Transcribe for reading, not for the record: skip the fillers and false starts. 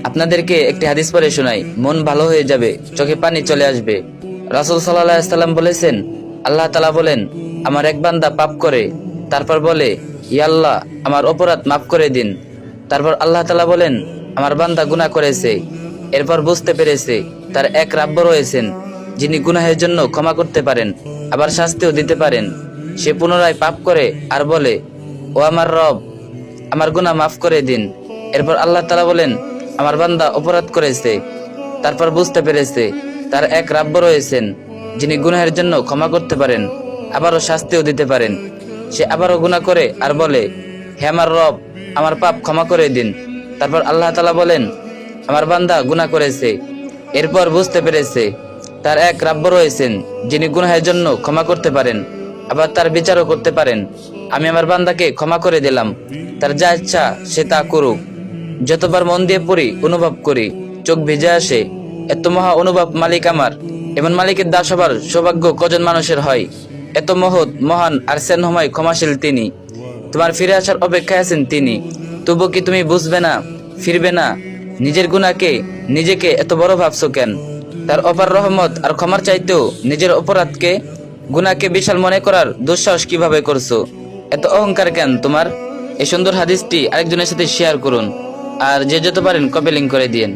আপনাদেরকে একটি হাদিস পড়ে শোনাই, মন ভালো হয়ে যাবে, চোখে পানি চলে আসবে। রাসূল সাল্লাল্লাহু আলাইহি সাল্লাম বলেছেন, আল্লাহ তাআলা বলেন, আমার এক বান্দা পাপ করে, তারপর বলে, ইয়া আল্লাহ, আমার অপরাধ মাফ করে দিন। তারপর আল্লাহ তাআলা বলেন, আমার বান্দা গুনাহ করেছে, এরপর বুঝতে পেরেছে তার এক রাব্ব রয়েছেন যিনি গুনাহের জন্য ক্ষমা করতে পারেন, আবার শাস্তিও দিতে পারেন। সে পুনরায় পাপ করে আর বলে, ও আমার রব, আমার গুনাহ মাফ করে দিন। এরপর আল্লাহ তাআলা বলেন, আমার বান্দা অপরাধ করেছে, তারপর বুঝতে পেরেছে তার এক রাব্ব রয়েছেন যিনি গুনাহের জন্য ক্ষমা করতে পারেন, আবারও শাস্তিও দিতে পারেন। সে আবারও গুনাহ করে আর বলে, হে আমার রব, আমার পাপ ক্ষমা করে দিন। তারপর আল্লাহ তাআলা বলেন, আমার বান্দা গুনাহ করেছে, এরপর বুঝতে পেরেছে তার এক রাব্ব রয়েছেন যিনি গুনাহের জন্য ক্ষমা করতে পারেন, আবার তার বিচারও করতে পারেন। আমি আমার বান্দাকে ক্ষমা করে দিলাম, তার যা ইচ্ছা সে তা করুক। যতবার মন দিয়ে পড়ি, অনুভব করি, চোখ ভিজে আসে, এত মহা অনুভব মালিক আমার। এমন মালিকের দাস হবার সৌভাগ্য কজন মানুষের হয়? এত মহৎ, মহান আর স্নেহময়, ক্ষমাশীল তিনি। তোমার ফিরে আসার অপেক্ষায় আছেন তিনি। তবু কি তুমি বুঝবে না, ফিরবে না? নিজের গুনাহকে, নিজেকে এত বড় ভাবছো কেন? তার অপার রহমত আর ক্ষমার চাইতেও নিজের অপরাধকে, গুনাহকে বিশাল মনে করার দুঃসাহস কিভাবে করছো? এত অহংকার কেন তোমার? এই সুন্দর হাদিসটি আরেকজনের সাথে শেয়ার করুন, আর যে যত পারেন কপি লিংক করে দিয়েন।